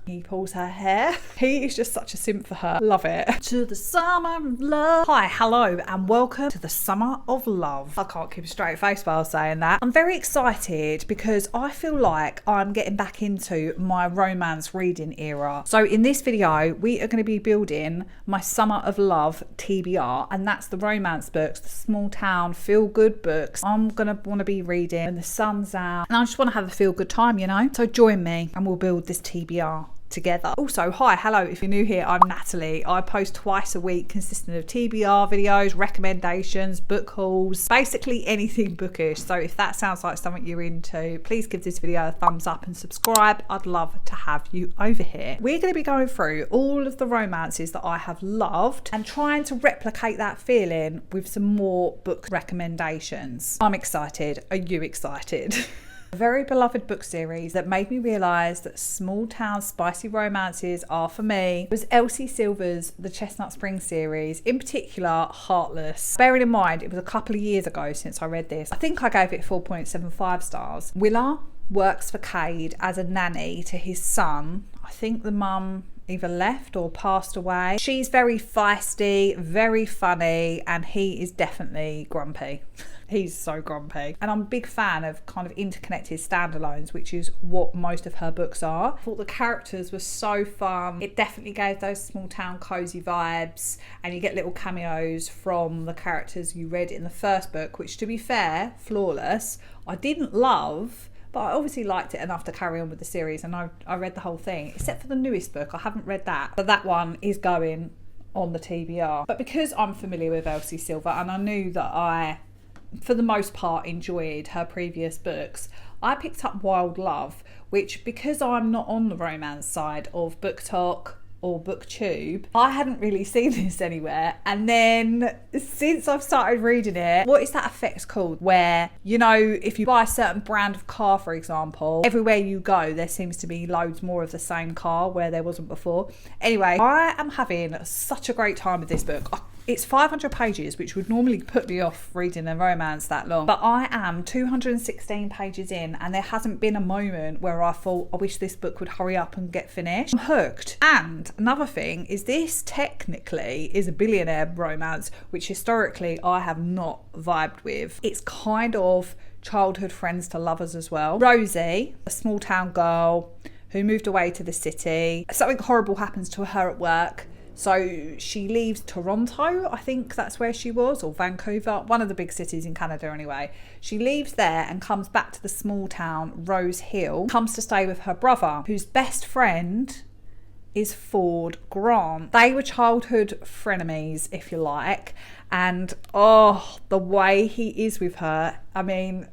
He pulls her hair. He is just such a simp for her. Love it. To the summer of love. Hi, hello, and welcome to the summer of love. I can't keep a straight face while saying that. I'm very excited because I feel like I'm getting back into my romance reading era. So in this video, we are going to be building my summer of love TBR, and that's the romance books, the small town feel good books I'm going to want to be reading when the sun's out, and I just want to have a feel good time, you know? So join me and we'll build this TBR together. Also, hi, hello, if you're new here, I'm Natalie. I post twice a week consisting of TBR videos, recommendations, book hauls, basically anything bookish. So if that sounds like something you're into, please give this video a thumbs up and subscribe. I'd love to have you over here. We're going to be going through all of the romances that I have loved and trying to replicate that feeling with some more book recommendations. I'm excited. Are you excited? A very beloved book series that made me realise that small town spicy romances are for me was Elsie Silver's The Chestnut Spring series, in particular Heartless. Bearing in mind it was a couple of years ago since I read this, I think I gave it 4.75 stars. Willa works for Cade as a nanny to his son. I think the mum either left or passed away. She's very feisty, very funny, and he is definitely grumpy. He's so grumpy. And I'm a big fan of kind of interconnected standalones, which is what most of her books are. I thought the characters were so fun. It definitely gave those small town cozy vibes, and you get little cameos from the characters you read in the first book, which, to be fair, flawless. I didn't love, but I obviously liked it enough to carry on with the series, and I read the whole thing, except for the newest book. I haven't read that, but that one is going on the TBR. But because I'm familiar with Elsie Silver, and I knew that I, for the most part, enjoyed her previous books, I picked up Wild Love, which, because I'm not on the romance side of BookTok or BookTube, I hadn't really seen this anywhere. And then since I've started reading it, what is that effect called, where, you know, if you buy a certain brand of car, for example, everywhere you go there seems to be loads more of the same car where there wasn't before. Anyway, I am having such a great time with this book. It's 500 pages, which would normally put me off reading a romance that long. But I am 216 pages in, and there hasn't been a moment where I thought, I wish this book would hurry up and get finished. I'm hooked. And another thing is, this technically is a billionaire romance, which historically I have not vibed with. It's kind of childhood friends to lovers as well. Rosie, a small town girl who moved away to the city. Something horrible happens to her at work. So she leaves Toronto, I think that's where she was, or Vancouver, one of the big cities in Canada anyway. She leaves there and comes back to the small town, Rose Hill, comes to stay with her brother, whose best friend is Ford Grant. They were childhood frenemies, if you like, and oh, the way he is with her, I mean,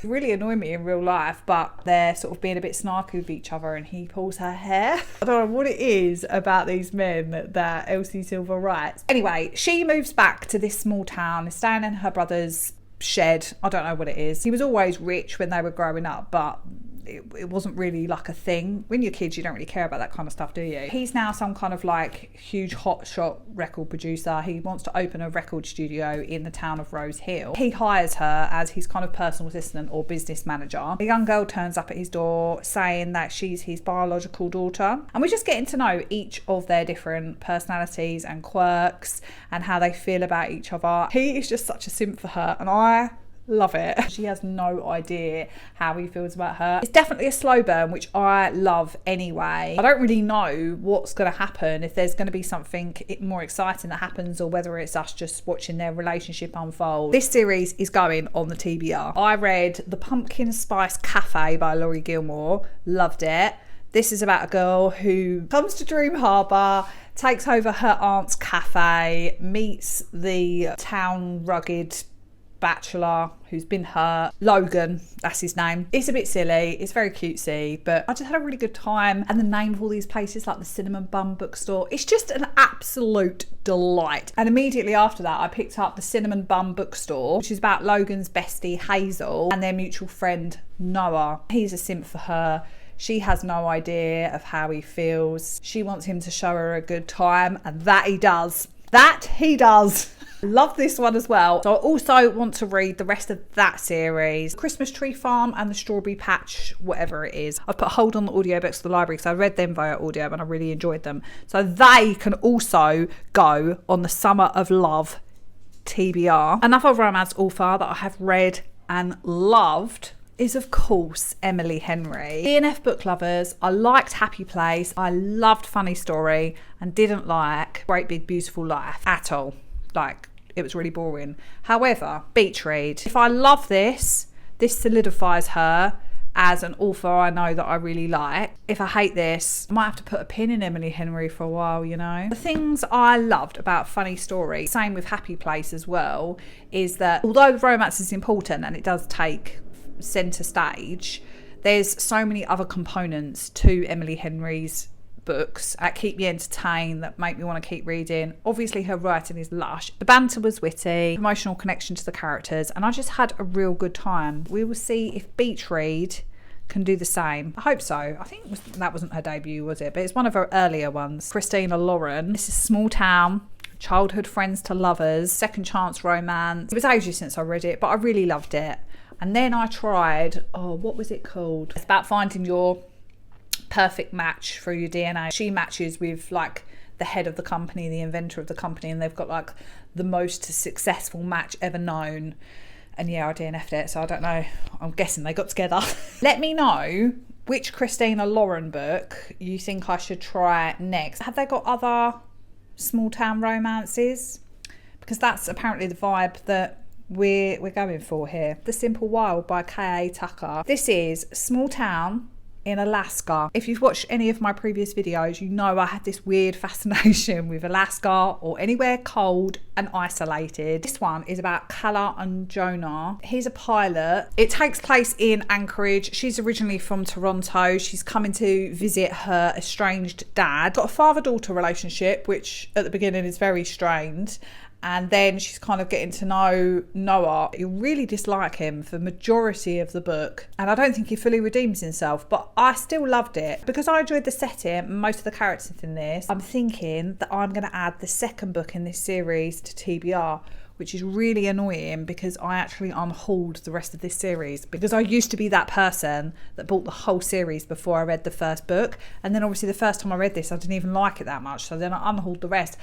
really annoy me in real life, but they're sort of being a bit snarky with each other, and he pulls her hair. I don't know what it is about these men that Elsie Silver writes. Anyway, she moves back to this small town, is staying in her brother's shed. I don't know what it is. He was always rich when they were growing up, but it wasn't really like a thing. When you're kids, you don't really care about that kind of stuff, do you? He's now some kind of like huge hotshot record producer. He wants to open a record studio in the town of Rose Hill. He hires her as his kind of personal assistant or business manager. A young girl turns up at his door saying that she's his biological daughter, and we're just getting to know each of their different personalities and quirks and how they feel about each other. He is just such a simp for her, and I love it. She has no idea how he feels about her. It's definitely a slow burn, which I love anyway. I don't really know what's going to happen, if there's going to be something more exciting that happens, or whether it's us just watching their relationship unfold. This series is going on the TBR. I read The Pumpkin Spice Cafe by Laurie Gilmore, loved it. This is about a girl who comes to Dream Harbour, takes over her aunt's cafe, meets the town rugged bachelor who's been hurt, Logan, that's his name. It's a bit silly, it's very cutesy, but I just had a really good time. And the name of all these places, like the Cinnamon Bun bookstore, it's just an absolute delight. And immediately after that, I picked up the Cinnamon Bun bookstore, which is about Logan's bestie Hazel and their mutual friend Noah. He's a simp for her. She has no idea of how he feels. She wants him to show her a good time, and that he does. That he does. Love this one as well. So I also want to read the rest of that series, Christmas Tree Farm and the Strawberry Patch, whatever it is. I've put a hold on the audiobooks for the library because I read them via audio and I really enjoyed them. So they can also go on the Summer of Love TBR. Another romance author that I have read and loved is, of course, Emily Henry. DNF book lovers, I liked Happy Place, I loved Funny Story, and didn't like Great Big Beautiful Life at all. Like, it was really boring. However, beach read. If I love this solidifies her as an author I know that I really like. If I hate this, I might have to put a pin in Emily Henry for a while, you know. The things I loved about Funny Story, same with Happy Place as well, is that although the romance is important and it does take centre stage, there's so many other components to Emily Henry's books that keep me entertained, that make me want to keep reading. Obviously her writing is lush, the banter was witty, emotional connection to the characters, and I just had a real good time. We will see if Beach Read can do the same. I hope so. I think that wasn't her debut, was it? But it's one of her earlier ones. Christina Lauren. This is Small Town, Childhood Friends to Lovers, Second Chance Romance. It was ages since I read it, but I really loved it. And then I tried, what was it called? It's about finding your perfect match through your DNA. She matches with like the head of the company, the inventor of the company, and they've got like the most successful match ever known. And yeah, I DNF'd it, so I don't know. I'm guessing they got together. Let me know which Christina Lauren book you think I should try next. Have they got other small town romances? Because that's apparently the vibe that we're going for here. The Simple Wild by K.A. Tucker. This is small town in Alaska. If you've watched any of my previous videos, you know I had this weird fascination with Alaska or anywhere cold and isolated. This one is about Kala and Jonah. He's a pilot. It takes place in Anchorage. She's originally from Toronto. She's coming to visit her estranged dad. Got a father-daughter relationship, which at the beginning is very strained. And then she's kind of getting to know Noah. You really dislike him for the majority of the book. And I don't think he fully redeems himself, but I still loved it. Because I enjoyed the setting and most of the characters in this, I'm thinking that I'm going to add the second book in this series to TBR, which is really annoying because I actually unhauled the rest of this series because I used to be that person that bought the whole series before I read the first book. And then obviously the first time I read this, I didn't even like it that much. So then I unhauled the rest.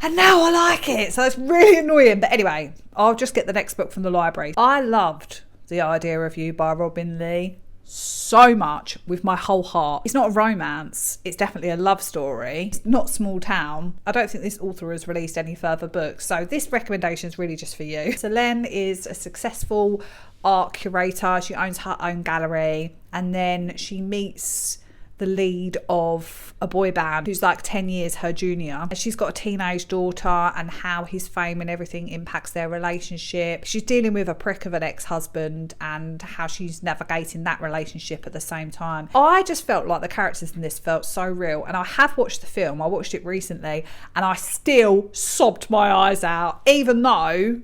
And now I like it. So it's really annoying. But anyway, I'll just get the next book from the library. I loved The Idea of You by Robin Lee so much with my whole heart. It's not a romance. It's definitely a love story. It's not small town. I don't think this author has released any further books. So this recommendation is really just for you. Selene is a successful art curator. She owns her own gallery. And then she meets the lead of a boy band who's like 10 years her junior. She's got a teenage daughter and how his fame and everything impacts their relationship. She's dealing with a prick of an ex-husband and how she's navigating that relationship at the same time. I just felt like the characters in this felt so real, and I have watched the film. I watched it recently and I still sobbed my eyes out, even though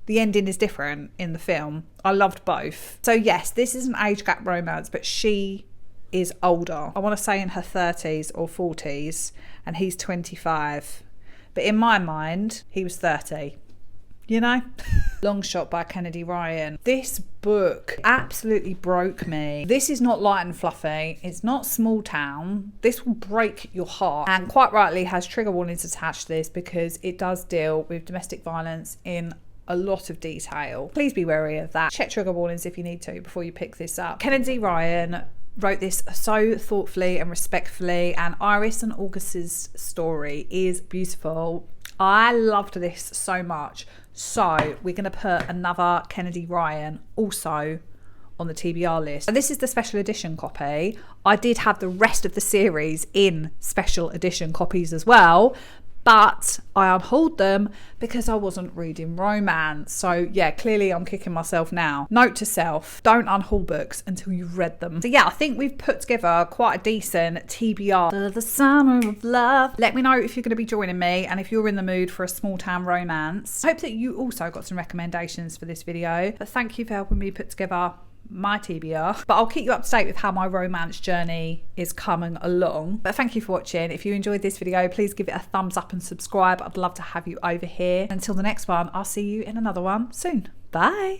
the ending is different in the film. I loved both. So yes, this is an age gap romance, but she is older. I want to say in her 30s or 40s, and he's 25. But in my mind, he was 30. You know? Long Shot by Kennedy Ryan. This book absolutely broke me. This is not light and fluffy. It's not small town. This will break your heart. And quite rightly has trigger warnings attached to this because it does deal with domestic violence in a lot of detail. Please be wary of that. Check trigger warnings if you need to before you pick this up. Kennedy Ryan wrote this so thoughtfully and respectfully, and Iris and August's story is beautiful. I loved this so much. So we're going to put another Kennedy Ryan also on the TBR list. And this is the special edition copy. I did have the rest of the series in special edition copies as well, but I unhauled them because I wasn't reading romance. So yeah, clearly I'm kicking myself now. Note to self, don't unhaul books until you've read them. So yeah, I think we've put together quite a decent TBR for the Summer of Love. Let me know if you're going to be joining me and if you're in the mood for a small town romance. I hope that you also got some recommendations for this video. But thank you for helping me put together my TBR. But I'll keep you up to date with how my romance journey is coming along. But thank you for watching. If you enjoyed this video, please give it a thumbs up and subscribe. I'd love to have you over here. Until the next one, I'll see you in another one soon. Bye.